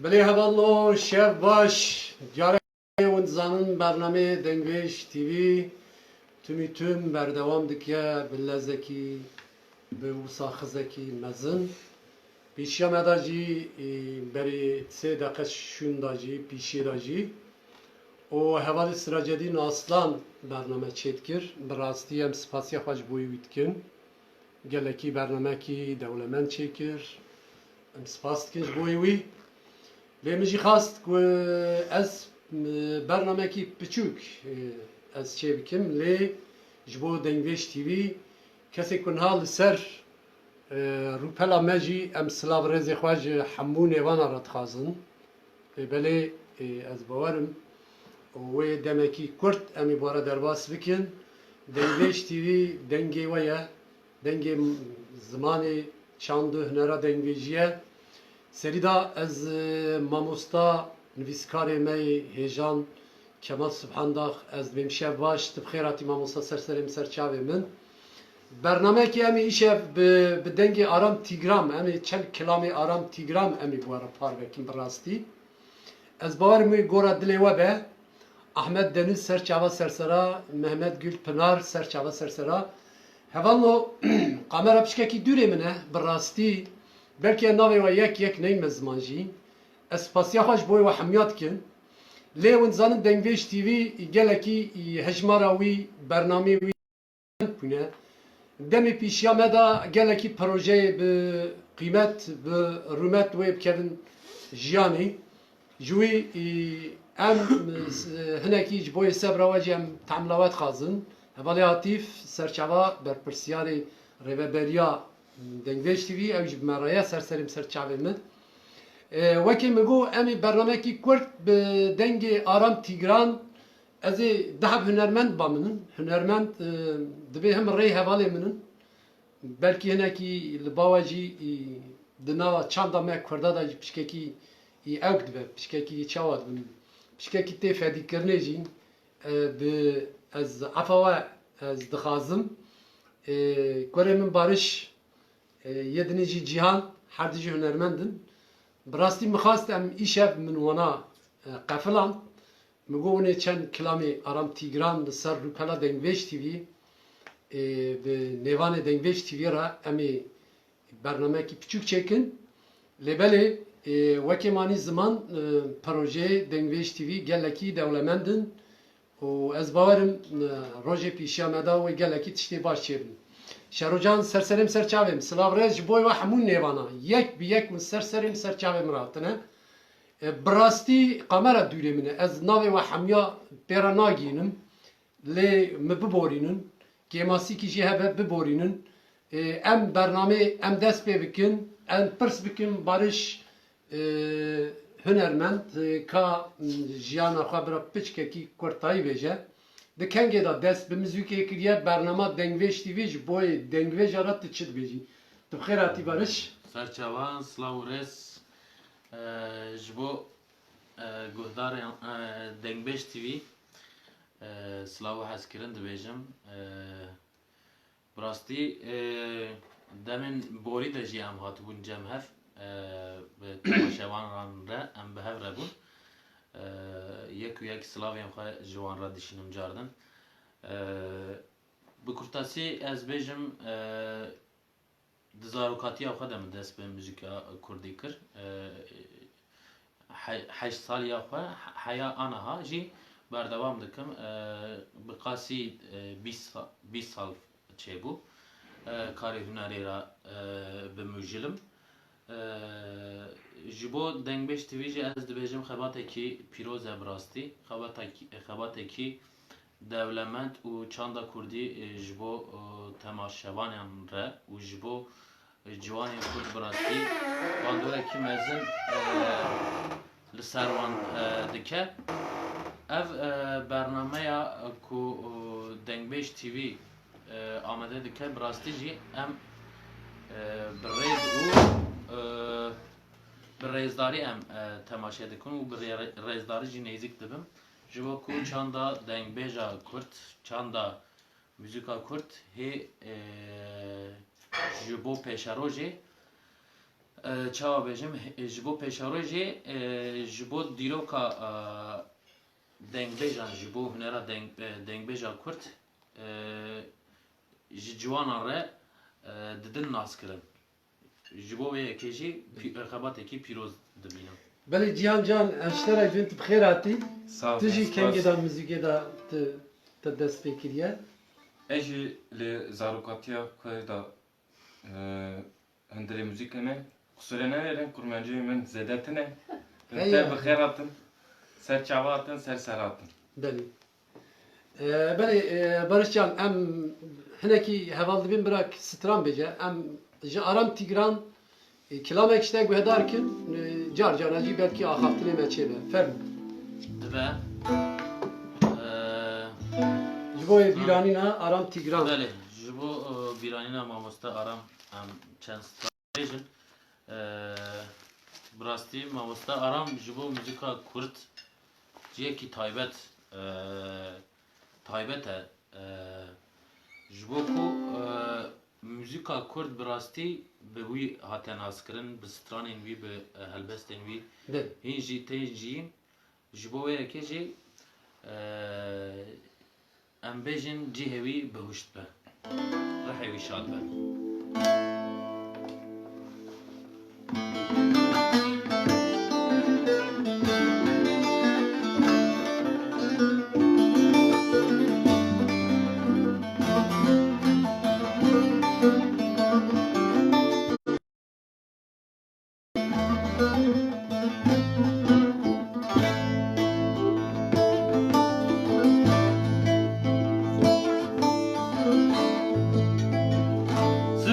بله هوالو شب باش جاره ونزانن برنامه دنگویش تیوی tüm berdewam dike bi lezekî bi wisa xizekî mezin pêşiya me da jî berê sê deqe şûn da jî pîşê da jî û hevalê Siracedîn Aslan bername çêdikir bi rastî em spasiya xwe ji bo wî dikin gelekî bernamekî dewlemend çêkir em spas dikin ji bo wî lê min jî xast ku ez bernamekî piçûk ez çê bikim lê ji bo Dengvêj TV kesek ku niha li ser rûpela me jî em silav rêzê xwe ji hemû nêvana re dixwazin belê ez bawerim wê demekî Kurd em ê bara derbas bikin Dengvêj TV dengê we ye dengê zimanê çand û hunera dengvêjî ye serî da ez mamosta nivîskarê me hêjan Kemal Subhandax ez bêm şev baş tu bi xêr hatî mamosta serserê min ser çavê min bernamekî em ê îşev bi dengê aram tîgram em ê çend kilamê aram tîgram em ê were par vekin bi rastî ez bawerim wê gora dilê we be Ahmed Deniz serçava sersera Mehmet Gül Pınar serçava sersera hevalno kamera pişkekî dûrê min e bi rastî belkî navê we yek neyme ziman jî ez spasiya xwe ji bo we hemûya dikim lê hûn zanin Dengvêj TV gelekî hejmara wî bernamê wî bûne demê pîşiya me da gelekî projeyê bi qîmet bi rûmet wê bikevin jiyanê ji wî em hinekî ji bo sebra we jî em temla we dixwazin hevalê hatîf serçava berpirsyarê rêveberiya Dengvêj TV ew jî bi me re ye serserê ser çavê min wekî min got em ê bernamekî Kurd bi dengê aram tîgran ez ê deheb hunermend ba minin hunermend dibe him rê hevalê minin belkî hinekî li bawe jî di nava çanda me Kurda da jî pişkekî ew dibe pişkekî çawa dibin pişkekî tê fedîkirinê jî bi ez efa we ez dixwazim kurê min Barış yê dinê jî Cîhan her di jî hunermendin bi rastî min xast em îşev min wana qefilan min got hûn ê çend kilamê aram tîgran li ser rûpela Dengvêj TV bi nêvanê Dengvêj TV re em ê bernamekî piçûk çêkin lê belê wekî manî ziman projeyê Dengvêj TV gelekî dewlemendin û ez bawerim rojê pîşiya me da wê gelekî tiştê baş çêbin Şerocan serserêm ser çavê min silav rêz ji bo we hemû nêvana yek bi yek min serserêm ser çavê min hatine bi rastî kamera dûrê min e ez navê we hemûya pêra nagînim lê min biborînin kêmasîkî jî hebe biborînin em bernamê em dest pê bikin em pirs bikin Barış hunermend ka jiyana xwe bira piçkekî kurtayî bêje di kengê da dest bi mizîkê kiriye bernama Dengvêj TV ji bo dengvêja re tu çi dibêjî tu bi xêr hatî Barış serçavan silav û rêz ji bo guhdarên Dengvêj TV silav û hezkirin dibêjim bi rastî demên borî de jî em hatibûn cem hev bi temaşevanan re em bi hev re bûn yek û yek silavên xwe ji wan re dişînim cardin bi kurtasî ez bêjim di zarokatiya xwe de min dest bi muzîka Kurdî kir heşt saliya xwe heya aniha jî berdewam dikim bi qasî 20 sal çêbû karê hunerê re bimûjilim ji bo Dengvêj TV jî ez dibêjim xebatekî pîroz e bi rastî xebatekî dewlemend û çanda Kurdî ji bo temaşevanan re û ji bo ciwanên Kurd bi rastî bandorekî mezin li ser wan dike ev bernameya ku Dengvêj TV amade dike bi rastî jî em bi rêz û bi rêzdarî em temaşe dikin û bi rêzdarî jî nêzik dibim ji bo ku çanda Dengvêja Kurd çanda muzîka Kurd hê ji bo pêşerojê Çava bejim ji bo peşarojê ji bo dîroka dengbêjan ji bo hunera dengbêja Kurd ji ciwanan re didin naskirin. Ji bo vê yekê jî xebatekî pîroz dibînin. Belê Cihan Can eştera evin tu bixêr hatî. Sağ ol. Tu jî kengê da müzîkê da te dest pê kiriye. Ez jî li zarokatiya xwe da hindirê müzîkê me qusure nenêrin kurmanciyê min zêde tune. Hey Te ya. bixêr hatin. Ser çava hatin, ser ser hatin. Belê. Belê Barış Can em hinekî heval dibin birak stran bêje. Em ji aram Tigran kilamek işte guhdar kin car cana jî belkî axaftinê me çêbe. Ferm. Dibe Ji bo bîranîna aram Tigran. belê ji bo bîranîna mamoste aram em çend stratejin bi rastî mamoste aram ji bo müzîka Kurd ciyekî taybet e ji bo ku müzîka Kurd bi rastî bi wî hate naskirin bi stranên wî bi helbestên wî Belê. hîn jî tên jî ji bo wê yekê jî em bêjin cihê wî bihuşt be rihê wî şad be.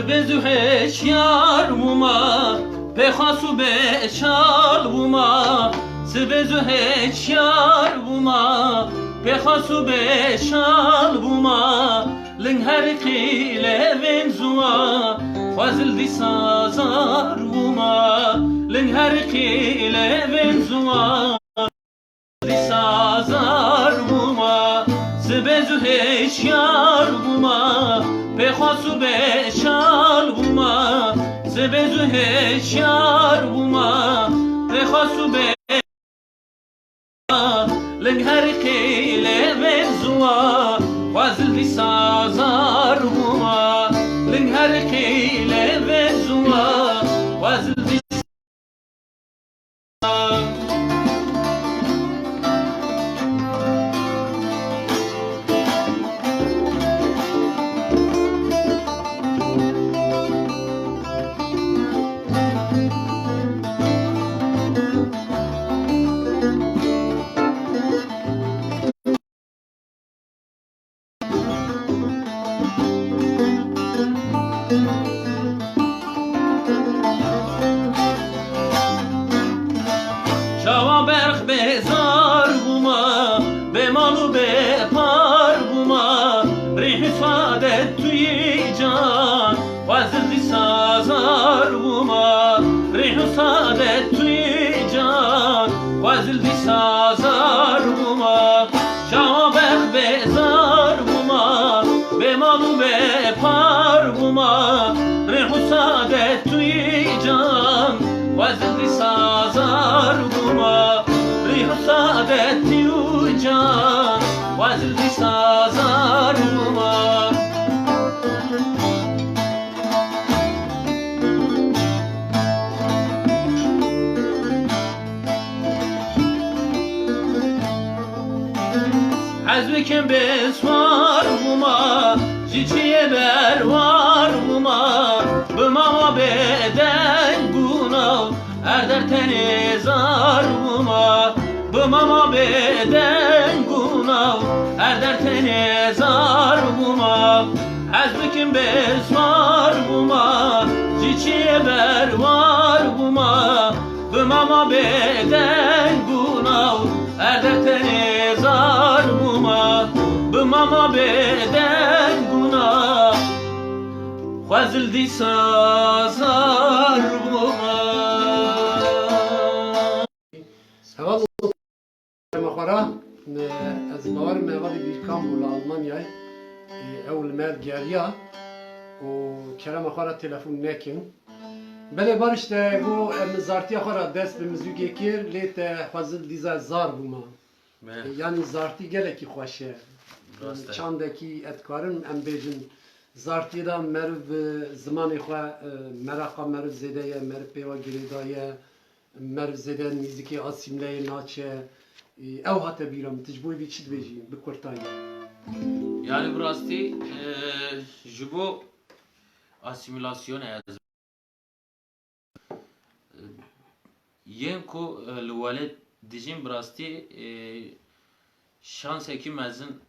Zbezu heşyar vuma Pekhasu beşal vuma Zbezu heşyar vuma Pekhasu beşal vuma Ling her kile venzuwa Fazil di sazar vuma Ling her kile venzuwa Di sazar vuma Zbezu heşyar vuma Pekhasu beşal vuma Zbezu heşyar vuma Pekhasu beşal Ling her kile venzuwa Fazil di sazar vuma Ling her kile venzuwa Fazil di Şava berk bezar vuma Bemalu bepar vuma Rih saadet tüyi can Vazir di sazar vuma Rih saadet tüyi can Vazir di sazar vuma Şava berk bezar vuma Bemalu bepar vuma Rih saadet tüyi can Vazir di sazar vuma Rih saadet tüyi can Vazir di sazar vuma Hazbekem besvar vuma Ciçiye bervar vuma Bımama beden gunav Erder tenezar vuma Bımama beden gunav Erder tenezar vuma Hazbekem besvar vuma Ciçiye bervar vuma Bımama beden gunav Erder tenezar vuma Bımama beden gunav Fazil di sazar vuma Heval مخبرة از باور موالی بیرکام بولا آلمانیای اول مال گریا و کرا مخبرة تلفون نکن بله بارش ده بو زارتی خورا دست به موزیک کر لیت فضل دیزا زار بوما یعنی زارتی گله کی خوشه درسته. چاندکی اتکارن ام بیجن زارتی دا مرو زمان خو مراقا مرو زده مرو پیوا گریدایه مرو زده میزیکی آسیمله ناچه او هاته بیرم تجبوی بی چید بیجی بکورتایی Yani burası jibo asimilasyon ez. Yen ku lüvelet dijin burası şans eki mezin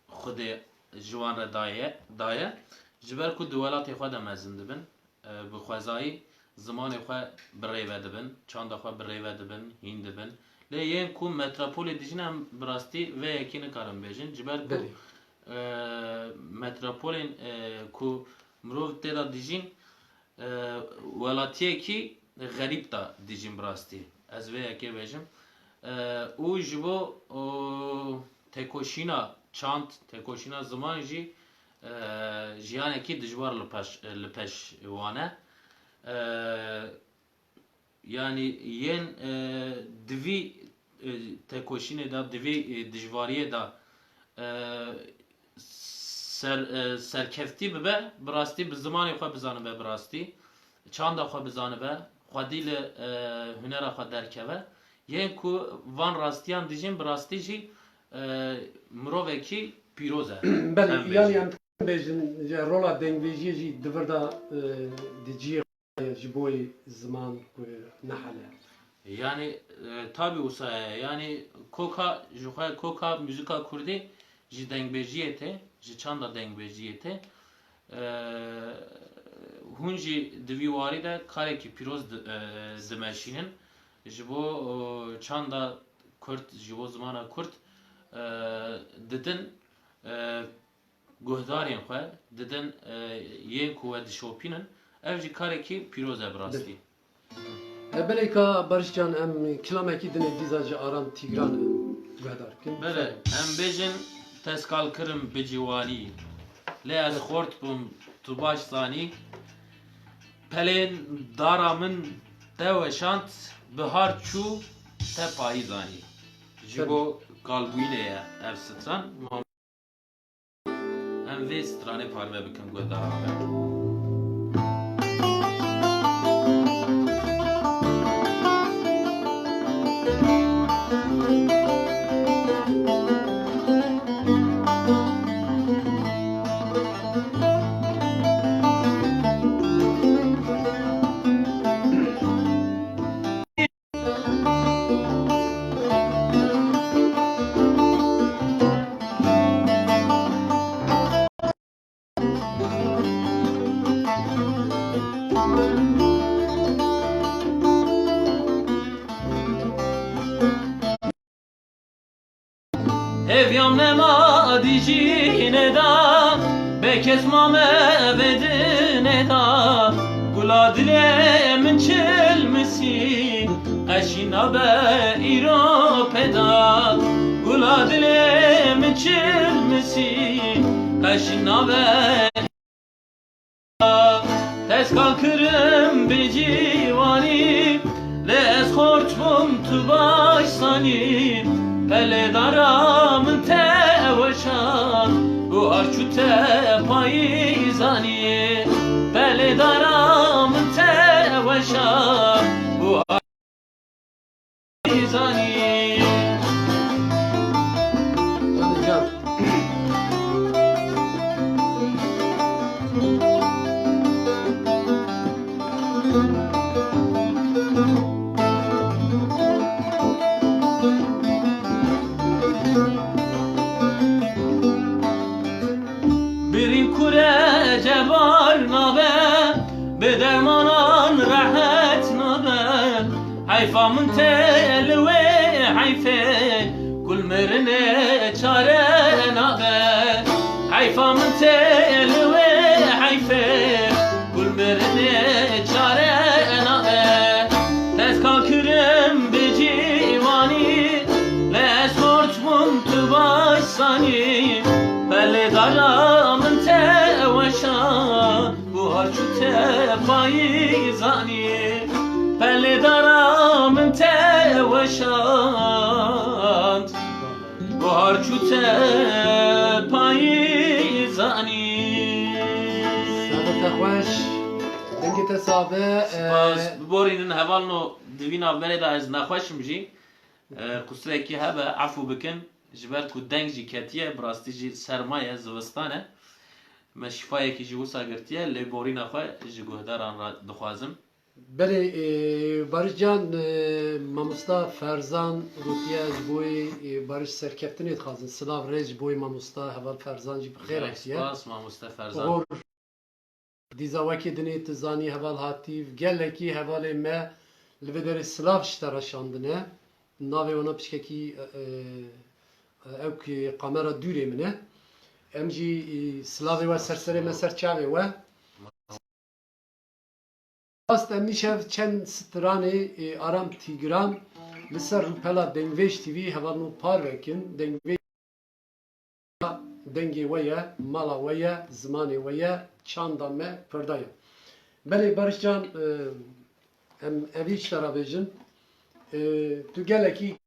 xude jiwan re daye jiber ku duvelat xwe de mezin dibin bi xwezayî zimanê xwe birêve dibin çanda xwe birêve dibin hîn dibin lê yên ku metropolê dijin em bi rastî vê yekî nikarin bêjin jiber ku Belê. metropolên ku mirov tê da dijîn welatiyekî xerîb da dijîn bi rastî ez vê yekê bêjim û ji bo têkoşîna çand têkoşîna ziman jî jiyanekî dijwar li peş wan e yani yên divî têkoşînê da divî dijwariyê da serkeftî bibe bi rastî bi zimanê xwe bizanibe bi rastî çanda xwe bizanibe xwedî li hunera xwe derkeve yên ku van rastiyan dijîn bi rastî jî mirovekî pîroz e بله Em یعنی bêjin. ام بیجن رولا دنگویجی جی دوردا دیجی جبوی زمان کو نحله Yani tabi usaya yani koka juha koka müzika kurdi ji dengbejiyete ji çanda dengbejiyete hun jî divî warî de karekî pîroz dimeşînin ji bo çanda Kurd ji bo zimana Kurd didin guhdarên xwe didin yên ku we dişopînin ev jî karekî pîroz e bi rastî. بله که برشجان ام کلامکی دنی دیزاج آرام تیگران گهدار کن بله ام بیجن تسکال کرم بجوانی لی از خورد بوم تو باش زانی پلین دارامن دوشانت بهار چو te payî zanî ji bo galbûyînê ye ev stran em vê stranê parve bikin guhdara me. Evyam nema dijine da bekes mame vedine da gula dile min çelmesi qaşina be iro peda gula dile min çelmesi qaşina be tez kalkırım becivani les horçbum tu başsani pele daramın teveşan bu arçu te payizani pele daramın teveşan bu arçu payizani. Can Birin kure cebal nabe be dermanan rahat nabe hayfamın teli ve hayfe kul merine çare nabe hayfamın teli ve hayfe kul merine çare nabe tez kalkırım becivani les horçmum tu başsani pele daramın teveşan bu harçu te پل دارم توشاند بار چوته پاییزانی سابت خوش دنگت سابه باز بورینن هوالنو دوینا بله دا از نخوشم جی قصره کی هبه عفو بکن جبر کو دنگ جی کتیه براستی جی سرمایه زوستانه ما شفایه کی جی وسا گرتیه لی بورینا خو جی گهداران را دخوازم بله Barış Can mamusta Ferzan Rutiye boy Barış serkeftinit xazin Slav rej boy mamusta heval Ferzan jib xeyr atiye Spas ma Mustafa Ferzan Or dizavaki dinit zani heval hativ geleki hevale me lvederi Slav ştara şandine nave ona pişkeki ev ki kamera düre mine emji Slav ve sersere meserçave ve Ast emişev çen strani aram tigran lisar rupela dengveş TV hevalnu parvekin dengveş dengi veya mala veya zmani veya çanda me perdaya. Beli Barışcan em evi işler bejin tu geleki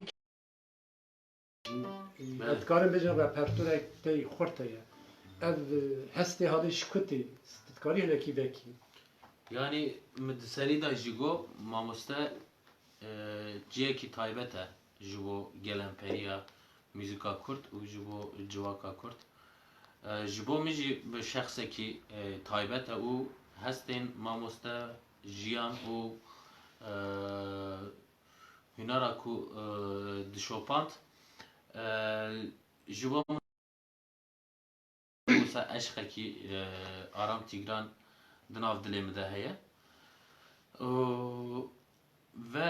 etkarın bejin ve perturek te xortaya ev heste hali şkuti stkari heleki veki. Yani mdiseri da jigo mamusta ciyeki taybete jibo gelen periya müzika kurt u jibo civaka kurt jibo miji be şahse ki taybete u hestin mamusta jiyan u hünara ku dişopant jibo musa eşkeki aram tigran دناف دلیم ده هیه و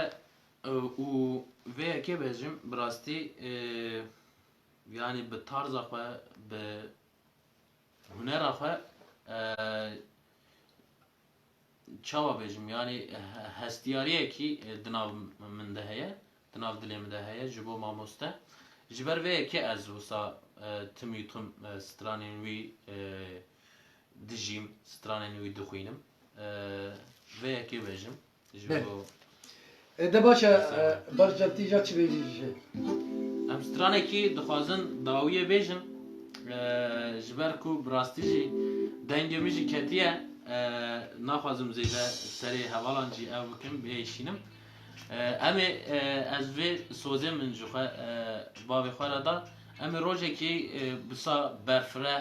که بجیم براستی yani به طرز خو به هنر خو چاوا بجیم yani هستیاریه کی دناف من ده هیه دناف دلیم ده هیه جبو ماموسته جبر و که از وسا تمیتم سترانین وی dijim straneni uy dixwînim ve yekê bêjim ji bo De başa Barışcan tîja çi bêjî ji em stranekî dixwazin dawiyê bêjin ji ber ku bi rastî jî dengê min jî ketiye naxwazim zêde serê hevalan jî ew bikim bêşînim em ê ez vê sozê min ji xwe bavê xwe re da em ê rojekî bisa berfire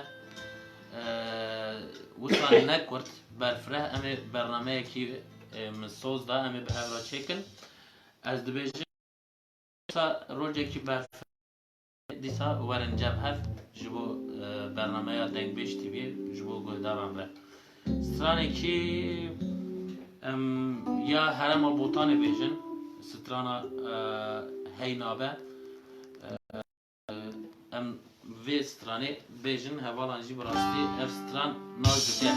وصل نکرد برفره امی برنامه کی مسوز دا امی به هفته چکن از دبیجی سا روزی کی برفره دیسا ورن جبهت جبو برنامه یا دنگ بیش تیوی جبو گلدارم ره سترانی کی یا هرم بوتان بیجن سترانا هینابه ve strane bejin hevalan jî birastî ev stran naz dike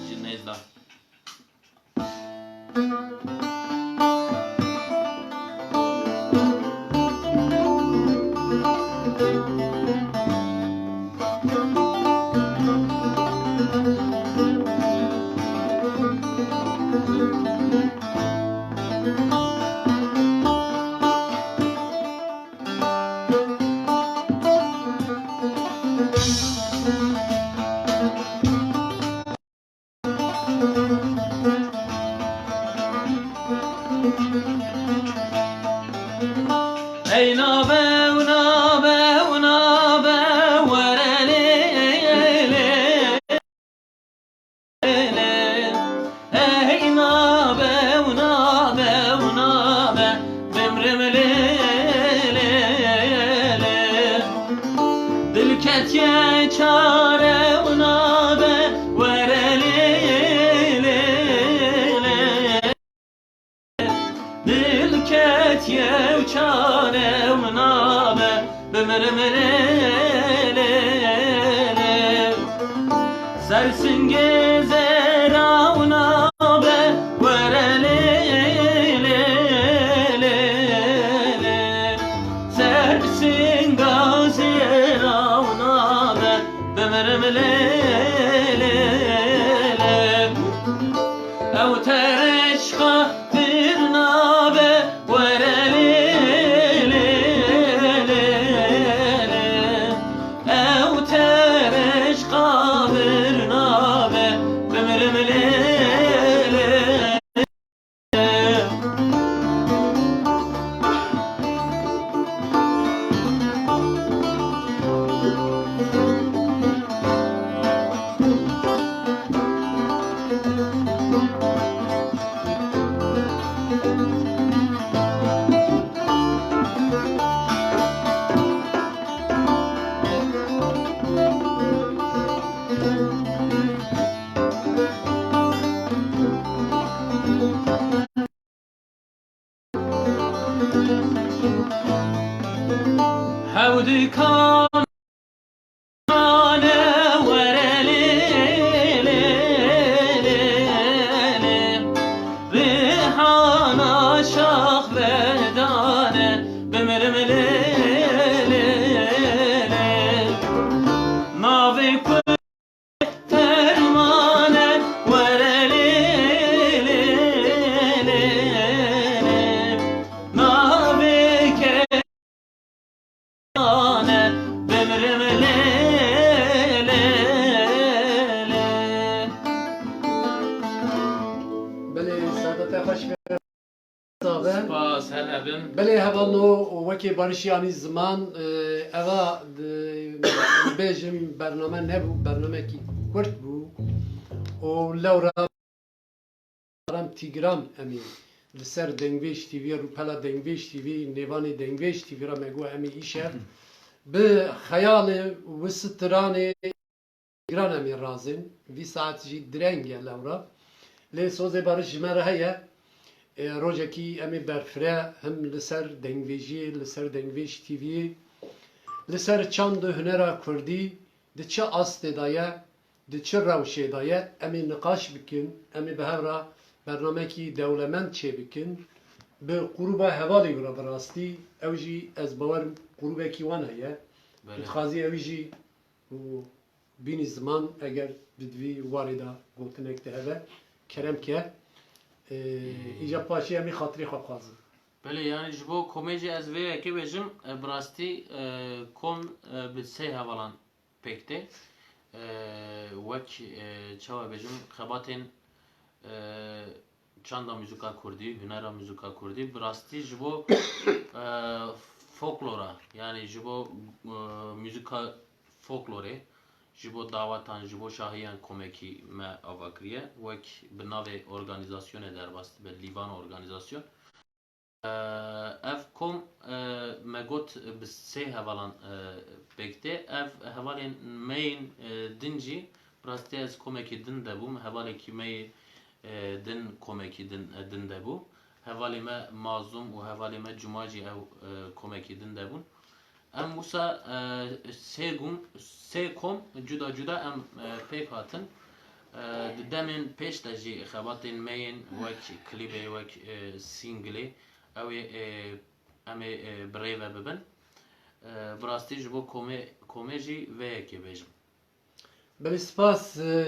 ji nêzda. Ey nabe nabe nabe verele ey nabe nabe nabe bemremele dil ketiye çare nabe verele dil ketiye çare nabe bemremele sersin gezer nabe verele sersin gazer nabe bemremele ev tereşka bir nabe Hevdi kan بله سعادت خوش به Spas helebim. بله هوانو وکی بارشیانی زمان اوا بیجم برنامه نبو برنامه کی کرد بو و لورا رام تیگرام امی لسر دنگویش تیوی رو پلا دنگویش تیوی نیوانی دنگویش تیوی را مگو امی ایشه به خیال وستران تیگران امی رازن وی ساعت جی درنگه لورا لی سوزه بارش جمعه هیا روزکی امی برفره هم لسر دنگویجی لسر دنگویش تیوی لسر چند هنرا کردی ده چه آسته دایه ده چه روشه دایه امی نقاش بکن امی به هر برنامه کی دولمند چه بکن به قروب حوالی را براستی اوجی از باور قروب کی وانه یه خازی اوجی و بینی زمان اگر بدوی واردا گوتنک ده کرم که ایجا پاشی امی خاطری خواب خوازم بله yani ji bo komêjî ez vê yekê bêjim bi rastî kom bi sê hevalan pêk tê wek çawa bêjim xebatên çanda müzika Kurdî, hunera müzika Kurdî bi rastî ji bo folklora yani ji bo müzika folklorê ji bo dawatan ji bo şahiyan komekî me ava kiriye wek bi navê organizasyonê derbast bi Lîvan organizasyon ev kom me got bi sê hevalan pêktê ev hevalên meyên din jî bi rastî ez komekî din debûm hevalekî meyê din komekî din debû hevalê me mazlûm û hevalê me cuma jî ew komekî din debûn em wisa sê kom cuda cuda em pêk hatin di demên pêş de jî xebatên meyên wek klîbê wek singlê ew em ê birêve bibin bi rastî ji bo komê jî vê yekê bêjim بله سپاس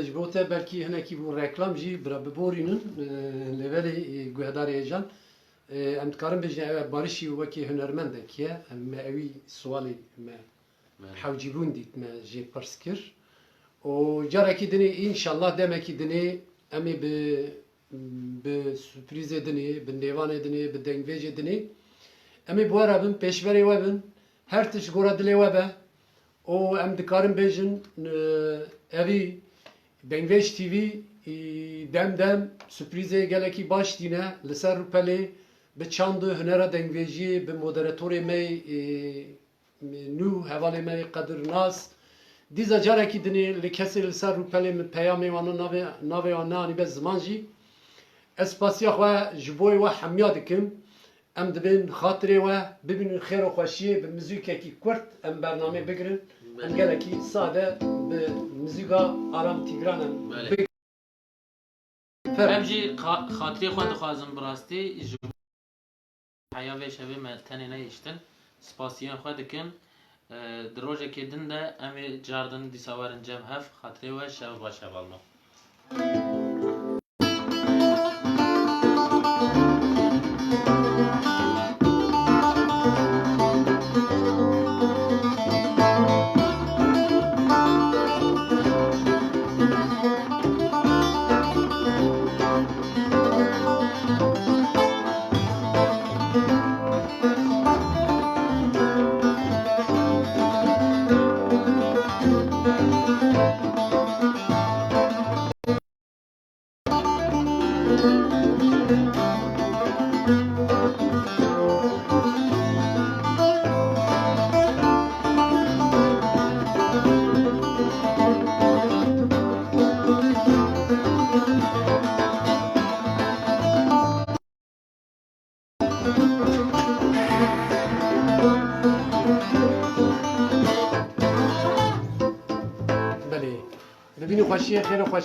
جبوته بلکی هنکی بو رکلام جی برا ببورینن لولی گوهداری جان ام تکارم بجنه اوه بارشی وکی هنرمنده که ام اوی سوالی ما حوجیبون دیت ما جی پرس کر و جاره کی دنی انشالله دمه کی دنی امی به سپریز دنی به نیوان دنی به دنگویج دنی امی بواره بن پیشوری و بن هر تش گوره دلی و به o em dikarin bêjin evî Dengveş TV dem dem sürprizê gelekî baş dîne li ser rûpelê bi çand û hunera dengvêjiyê bi moderatorê me nû hevalê me Qedir Nas dîza carekî dinê li kesê li ser rûpelê min peyamê wan navê wan neanîbe ziman jî ez spasiya xwe ji bo we hemya dikim em dibin xatirê we bibînin xêr û xweşiyê bi muzîkekî Kurd em bername bigirin em gelekî sade bi muzîka Aram Tigran em em jî xatirê xwe dixwazim bi rastî ji heya vê şevê me tenê nehîştin spasiyan xwe dikim di rojekê din de em ê cardin dîsa werin cem hev xatirê we şev baş hevalma بله ببینی خوشی خیر خوش